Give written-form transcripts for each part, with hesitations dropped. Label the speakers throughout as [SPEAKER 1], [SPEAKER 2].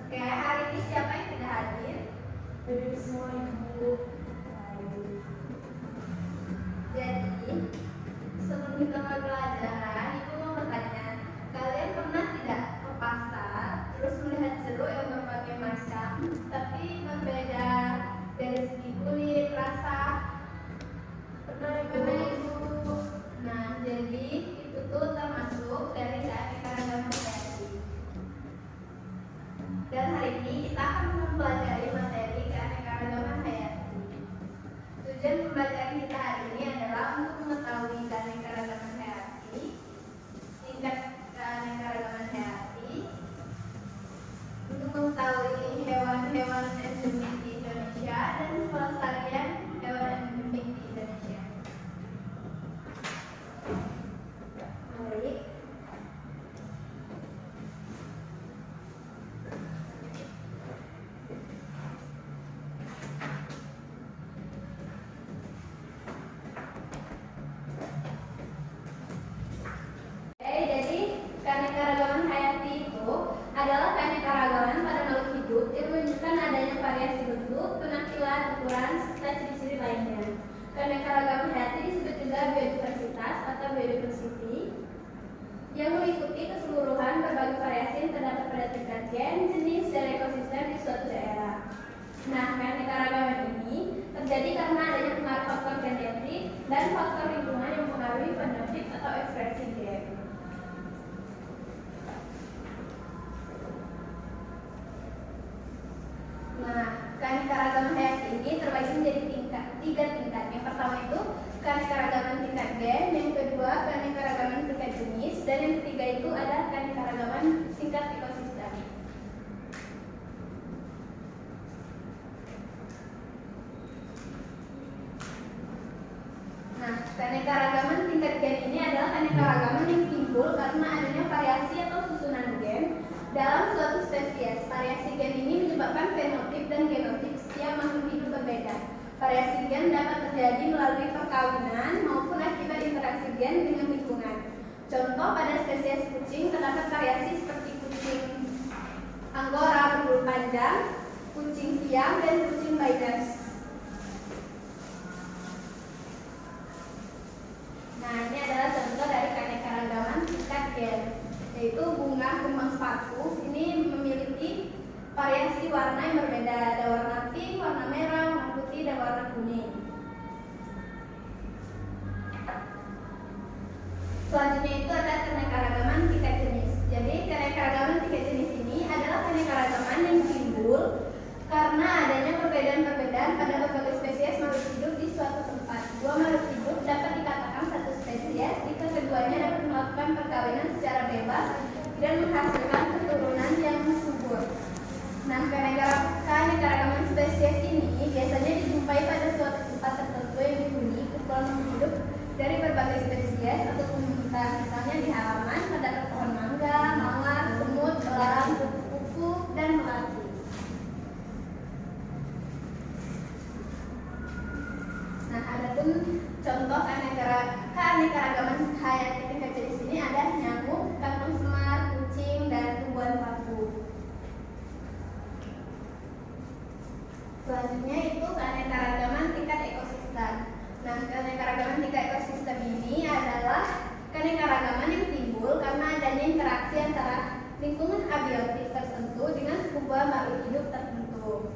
[SPEAKER 1] Oke, hari ini siapa yang tidak hadir?
[SPEAKER 2] Berdiri semua ibu.
[SPEAKER 1] Jadi, sebelum kita mulai pelajaran, ibu mau bertanya, kalian pernah tidak ke pasar terus melihat jeruk yang berbagai macam, tapi berbeda dari segi kulit, rasa? Pernah ibu. Nah, jadi itu tuh termasuk dari keanekaragaman hayati. Dan hari ini kita akan mempelajari materi keanekaragaman hayati. Tujuan pembelajaran kita hari ini adalah untuk mengetahui keanekaragaman hayati, tingkat keanekaragaman hayati, untuk mengetahui hewan-hewan endemik di Indonesia dan pelestarian hewan endemik di Indonesia. Mari. Jadi keanekaragaman hayati itu adalah keanekaragaman pada makhluk hidup yang menunjukkan adanya variasi bentuk, penampilan, ukuran, serta ciri-ciri lainnya. Keanekaragaman hayati disebut juga biodiversitas atau biodiversity, yang meliputi keseluruhan berbagai variasi yang terdapat pada tingkat gen, jenis, dan ekosistem di suatu daerah. Nah, keanekaragaman ini terjadi karena adanya pengaruh faktor genetik dan faktor lingkungan yang mempengaruhi fenotip atau ekspresi gen. Nah, keanekaragaman hayati ini terbagi menjadi tiga tingkat. Yang pertama itu keanekaragaman tingkat gen, yang kedua keanekaragaman tingkat jenis, dan yang ketiga itu ada keanekaragaman tingkat ekosistem. Nah, keanekaragaman tingkat gen ini adalah keanekaragaman yang timbul karena adanya variasi atau susunan gen dalam suatu spesies. Variasi gen ini menyebabkan fenotip dan genotip setiap makhluk hidup berbeda. Variasi gen dapat terjadi melalui perkawinan maupun akibat interaksi gen dengan lingkungan. Contoh, pada spesies kucing terdapat variasi seperti kucing Anggora berbulu panjang, kucing siam, dan kucing Baidas. Nah, ini adalah contoh dari keanekaragaman tingkat gen, yaitu bunga kembang sepatu ini memiliki variasi warna yang berbeda, ada warna pink, warna merah, warna putih, dan warna kuning. Selanjutnya itu ada keanekaragaman tingkat jenis. Jadi keanekaragaman tingkat jenis ini adalah keanekaragaman yang timbul karena adanya perbedaan-perbedaan pada berbagai spesies makhluk hidup di suatu tempat. Dua makhluk hidup dapat dikatakan satu spesies jika keduanya dapat melakukan perkawinan secara bebas dan menghasilkan keturunan yang subur. Nah, keanekaragaman spesies ini biasanya dijumpai pada suatu tempat tertentu yang dihuni kumpulan makhluk hidup dari berbagai spesies atau komunitas. Misalnya di halaman terdapat pohon mangga, mawar, semut, belalang, kupu-kupu, dan melati. Nah, adapun contoh keanekaragaman hayati tingkat jenis ini ada nyamuk, kangkung semar, kucing, dan tumbuhan paku. Selanjutnya itu keanekaragaman tingkat ekosistem. Nah, keanekaragaman tingkat ekosistem ini adalah keanekaragaman yang timbul karena adanya interaksi antara lingkungan abiotik tertentu dengan sekumpulan makhluk hidup tertentu.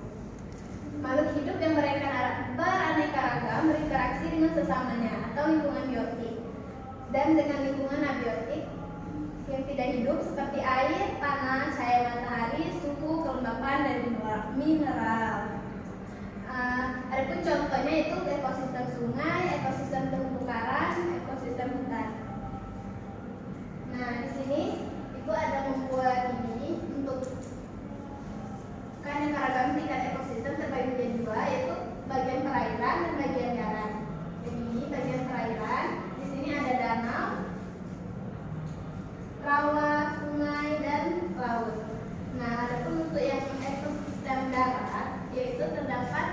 [SPEAKER 1] Makhluk hidup yang beraneka ragam berinteraksi dengan sesamanya atau lingkungan biotik dan dengan lingkungan abiotik yang tidak hidup seperti air, tanah, cahaya matahari, suhu, kelembapan, dan mineral. Adapun contohnya itu ekosistem sungai, ekosistem terumbu karang, ekosistem hutan. Nah, di sini Ibu ada membuat ini untuk keanekaragaman tingkat ekosistem terbagi menjadi dua, yaitu bagian perairan dan bagian darat. Jadi ini bagian perairan, di sini ada danau, rawa, sungai, dan laut. Nah, adapun untuk yang ekosistem darat, yaitu terdapat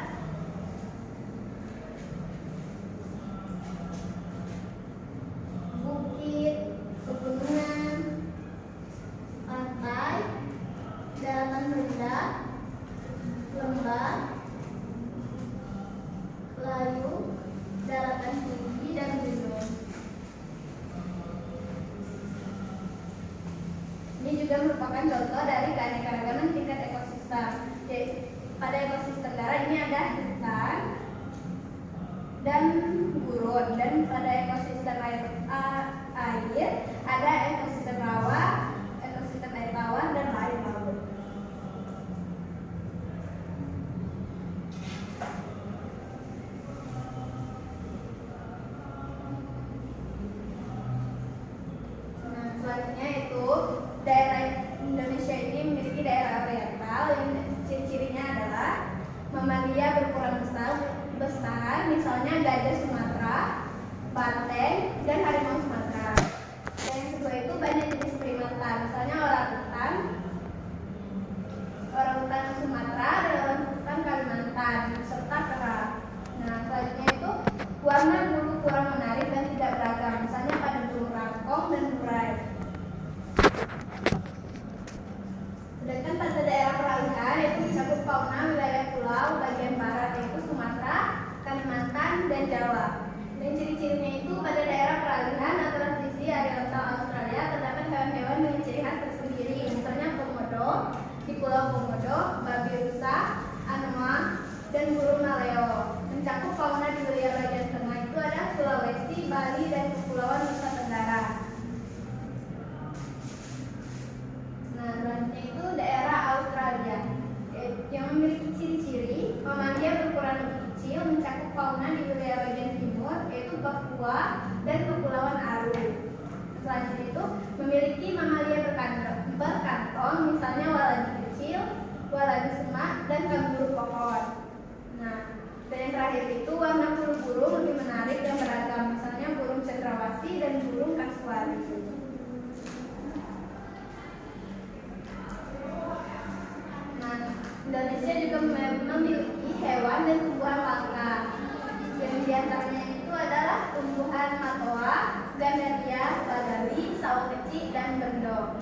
[SPEAKER 1] mamalia berukuran besar, misalnya gajah Sumatera, banteng, dan harimau Sumatera. Dan yang kedua itu banyak jenis primata, misalnya orangutan Sumatera dan orangutan Kalimantan, serta kera. Nah, selanjutnya itu warna bulu kurang menarik dan tidak beragam, misalnya pada burung rangkong dan murai. Sedangkan pada daerah peralihan yaitu mencakup fauna wilayah pulau bagian barat yaitu Sumatera, Kalimantan, dan Jawa. Dan ciri-cirinya itu pada daerah peralihan atau transisi area Australia terdapat hewan-hewan dengan ciri khas tersendiri, misalnya komodo di Pulau Komodo, babi rusa, anoa, dan burung maleo. Mencakup fauna di wilayah bagian tengah itu ada Sulawesi, Bali, dan Kepulauan Nusa Tenggara. Nah, selanjutnya itu daerah Australia yang memiliki ciri-ciri mamalia berukuran lebih kecil, mencakup fauna di wilayah bagian timur yaitu Papua dan Kepulauan Aru. Selanjutnya itu memiliki mamalia berkantong, misalnya wallaby kecil, wallaby semak, dan kanguru kokor. Nah, dan yang terakhir itu warna burung-burung lebih menarik dan beragam, misalnya burung cendrawasih dan burung kasuari. Nah, Indonesia juga memiliki hewan dan tumbuhan langka. Yang diantaranya itu adalah tumbuhan matoa, gandaria, badawi, sawo kecil, dan bendong.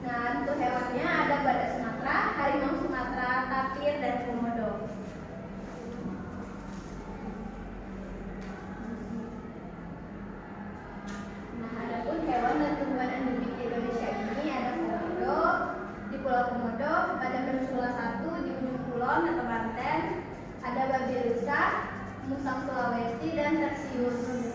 [SPEAKER 1] Nah, untuk hewannya ada badak Sumatera, harimau Sumatera, tapir, dan komodo. Nah, adapun hewan dan tumbuhan endemik di Indonesia ini ada komodo di Pulau Komodo, ada bersula 1 di ujung kulon atau Banten, ada babi rusa, musang Sulawesi, dan tersius.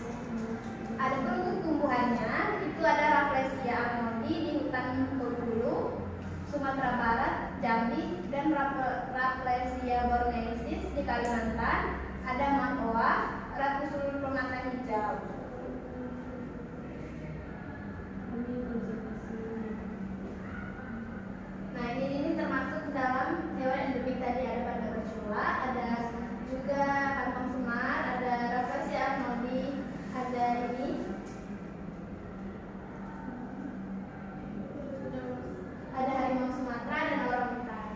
[SPEAKER 1] Adapun untuk tumbuhannya itu ada Rafflesia arnoldii di hutan Bengkulu, Sumatera Barat, Jambi, dan Rafflesia borneensis di Kalimantan, ada matoa, ratu sulur permata hijau. Nah, ini termasuk dalam hewan endemik tadi, ada pada bersula, ada juga kantong semar, ada Rafflesia arnoldii, ada ini, ada harimau Sumatera dan orangutan.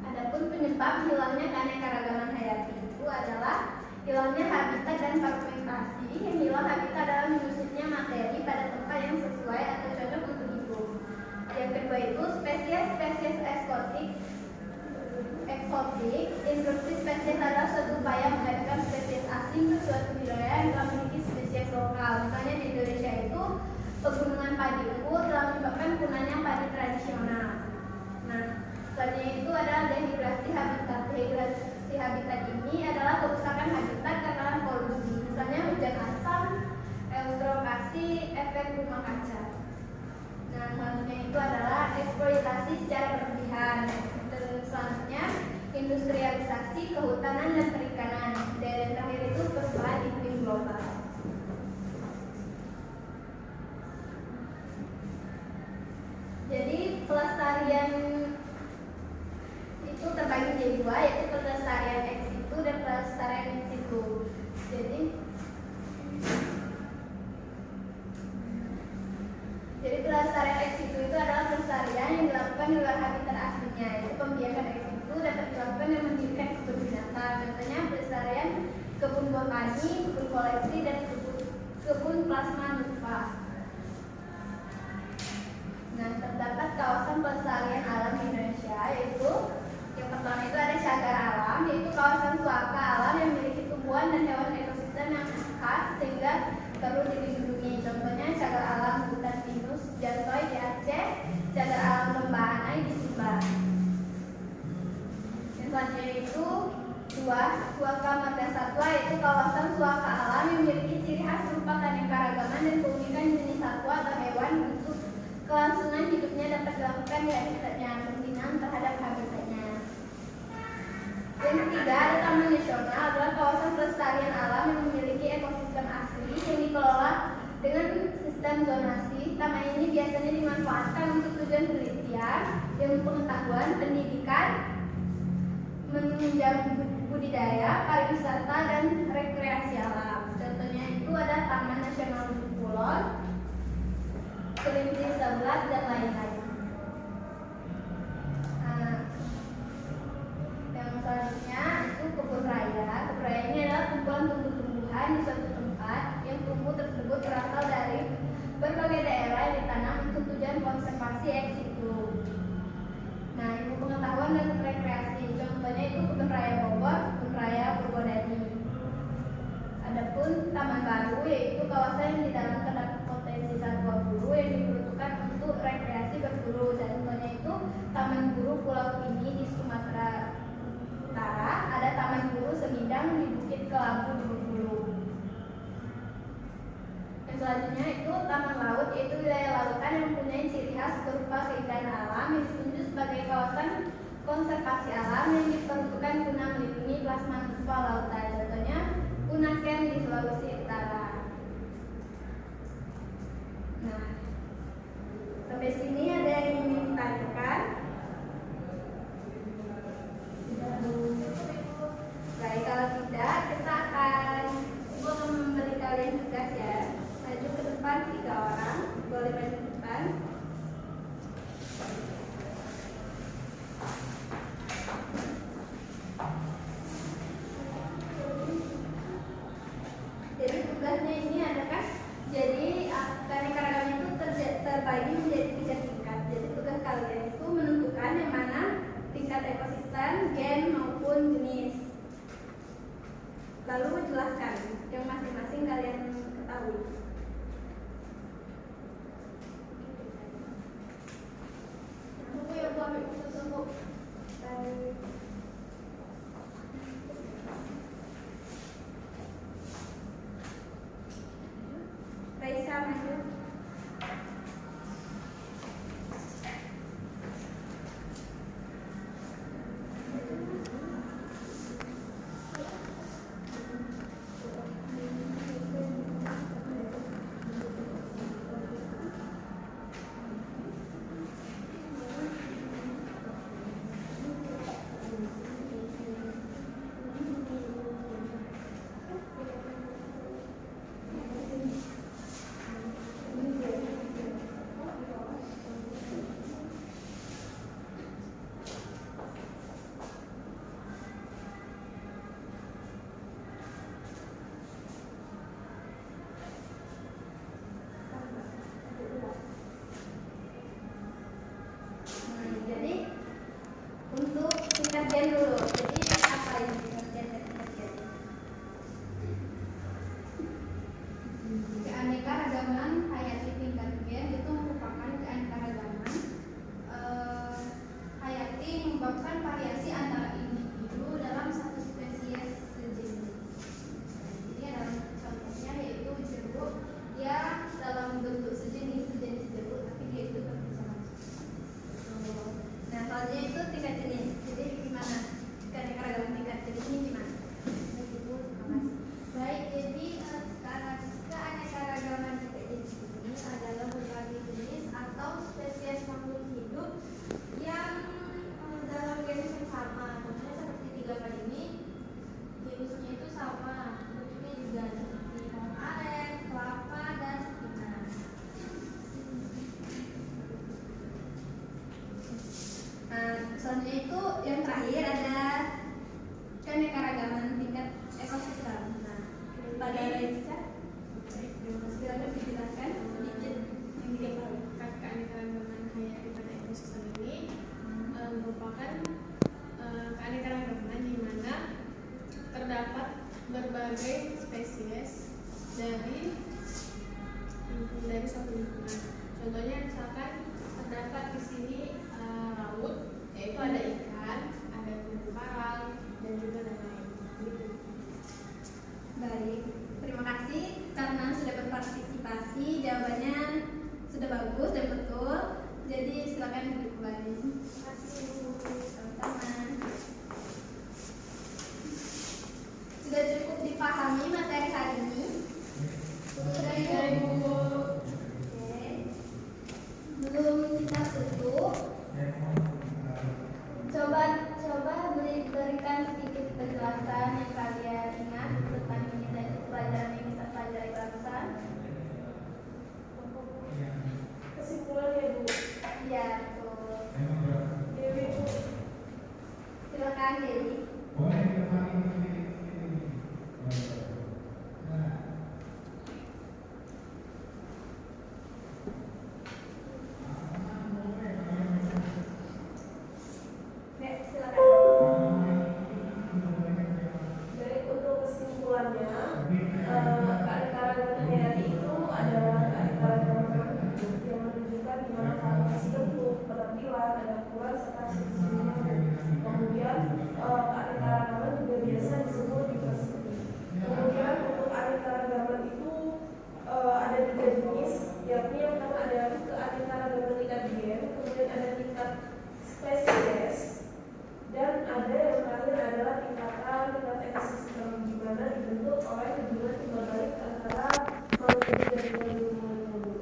[SPEAKER 1] Adapun penyebab hilangnya keanekaragaman hayati itu adalah hilangnya habitat dan fragmentasi. Yang hilang habitat adalah menyusutnya materi pada tempat yang sesuai atau cocok untuk hidup. Yang kedua itu spesies eksotik. Introduksi spesies adalah suatu upaya menggantikan spesies asing ke suatu wilayah yang telah memiliki spesies lokal. Misalnya di Indonesia itu pegunungan padi unggul telah menyebabkan punahnya padi tradisional. Nah, selanjutnya itu adalah dehidrasi habitat. Dehidrasi habitat ini adalah kerusakan habitat karena polusi, misalnya hujan asam, eutrofasi, efek rumah kaca. Nah, selanjutnya itu adalah eksploitasi secara berlebihan. Dan selanjutnya industrialisasi, kehutanan, dan perikanan. Dan yang terakhir itu perubahan iklim global. Jadi pelestarian itu terbagi jadi dua, yaitu pelestarian ex situ dan pelestarian in situ. Jadi pelestarian ex situ itu adalah pelestarian yang dilakukan di luar habitat aslinya, yaitu pembiakan ex situ dapat dilakukan dengan mendirikan kebun binatang. Contohnya pelestarian kebun botani, kebun koleksi, dan kebun plasma nutfah. Nah, terdapat kawasan pelestarian alam di Indonesia, yaitu yang pertama itu ada cagar alam, yaitu kawasan suaka alam yang memiliki tumbuhan dan hewan ekosistem yang khas sehingga perlu dilindungi. Contohnya cagar alam hutan pinus jantoi di Aceh, cagar alam lembah Anai di Sumbar. Yang selanjutnya itu suaka marga satwa, yaitu kawasan suaka alam yang memiliki ciri khas berupa keanekaragaman dan keunikan jenis satwa atau hewan. Untuk kelangsungan hidupnya dapat dilakukan di habitatnya, pembinaan terhadap habitatnya. Yang ketiga ada taman nasional, adalah kawasan pelestarian alam yang memiliki ekosistem asli yang dikelola dengan sistem zonasi taman ini biasanya dimanfaatkan untuk tujuan penelitian, ilmu pengetahuan, pendidikan, menunjang budidaya, pariwisata, dan rekreasi alam. Contohnya itu ada Taman Nasional Ujung Kulon, Kerinci Sebelat, dan lain-lain. Yang selanjutnya itu kebun raya. Kebun raya ini adalah kumpulan tumbuh-tumbuhan di suatu tempat yang tumbuh tersebut berasal dari berbagai daerah yang ditanam untuk tujuan konservasi ex situ. Nah, ilmu pengetahuan dan rekreasi. Contohnya itu kebun raya Bogor, kebun raya Purwodadi. Adapun taman baru yaitu kawasan yang di dalam terdapat potensi satwa buru yang diperuntukkan untuk rekreasi berburu. Contohnya itu Taman Buru Pulau Ini di Sumatera Utara, ada Taman Buru Semidang di Bukit Kelabu di Bengkulu. Yang selanjutnya itu taman laut, yaitu wilayah lautan yang mempunyai ciri khas berupa keindahan alam yang ditunjuk sebagai kawasan konservasi alam yang diperuntukkan guna melindungi plasma lautan. Contohnya Bunaken di Sulawesi Utara. Nah, sampai sini ada yang ingin ditanyakan? Baik, kalau tidak kita akan memberi kalian tugas ya. Maju ke depan 3 orang, boleh maju ke depan. Jadi tugasnya ini adalah keanekaragaman itu terbagi menjadi 3 tingkat. Jadi tugas kalian itu menentukan yang mana tingkat ekosistem, gen maupun jenis. Lalu menjelaskan yang masing-masing kalian ketahui. Tunggu ya Bu, ambil buku tunggu. Raisa maju. Gen dulu. Jadi apa ini gen? Keanekaragaman hayati tingkat gen itu merupakan keanekaragaman hayati menyebabkan variasi antara individu dalam satu spesies sejenis. Jadi dalam contohnya yaitu jeruk yang dalam bentuk sejenis jeruk tapi dia itu berpisah. Nah, selanjutnya itu tingkat jenis. Jadi gimana? Keanekaragaman tingkat jenis ini gimana? Baik, jadi keanekaragaman tingkat jenis ini adalah berbagai jenis atau spesies makhluk hidup yang dalam genus yang sama. Contohnya seperti 3 kali ini, genusnya itu sama, bentuknya juga seperti pohon aren, kelapa, dan pinang. Nah, selanjutnya itu yang terakhir ada keanekaragaman tingkat ekosistem. Nah, pada Raisa, silakan dijelaskan sedikit yang diketahui.
[SPEAKER 2] Keanekaragaman hayati pada ekosistem ini merupakan keanekaragaman di mana terdapat berbagai spesies dari suatu lingkungan. Contohnya misalkan terdapat di sini laut, yaitu ada ikan, ada terumbu karang, dan juga lain-lain.
[SPEAKER 1] Baik, terima kasih karena sudah berpartisipasi. Jawabannya sudah bagus dan betul. Jadi silakan duduk kembali. Terima kasih. Sama-sama. Sudah cukup dipahami materi hari ini? Sudah, Ibu. Oke.
[SPEAKER 3] Kemudian keanekaragaman juga biasa disebut diversity. Kemudian untuk keanekaragaman itu ada 3 jenis, yakni yang pertama ada keanekaragaman tingkat gen, kemudian ada tingkat spesies, dan ada yang terakhir adalah tingkat ekosistem, di mana dibentuk oleh hubungan timbal balik antara makhluk hidup dan makhluk.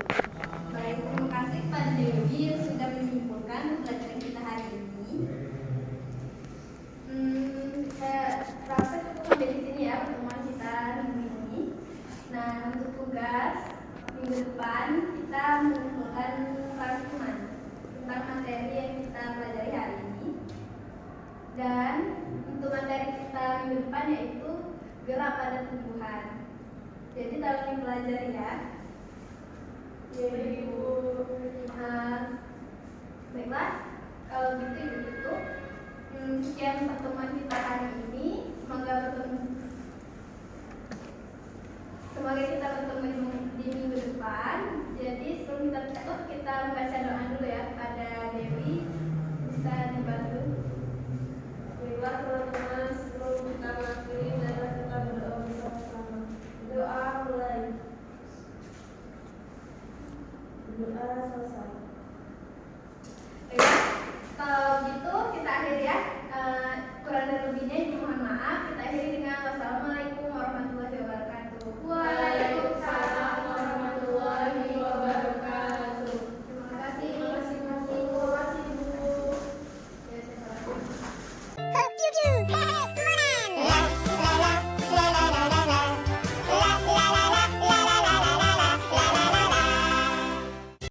[SPEAKER 1] Baik, terima kasih kepada Dewi yang sudah menyimpulkan pembelajaran kita hari ini. Saya rasa cukup sampai di sini ya pertemuan kita minggu ini. Nah, untuk tugas minggu depan kita mengumpulkan rangkuman tentang materi yang kita pelajari hari ini. Dan untuk materi kita minggu depan yaitu gerak pada tumbuhan. Jadi tolong dipelajari ya.
[SPEAKER 3] Jadi
[SPEAKER 1] Baiklah, kalau gitu itu sekian pertemuan kita hari ini. Semoga kita bertemu di minggu depan. Jadi sebelum kita tutup, kita membaca doa dulu ya pada Dewi. Bisa dibantu.
[SPEAKER 3] Baiklah teman-teman, sebelum kita mengakhiri, marilah kita berdoa bersama-sama. Doa mulai. Doa selesai.
[SPEAKER 1] Baiklah, kalau gitu kita akhiri ya. Kurang dan lebihnya mohon maaf. Kita akhiri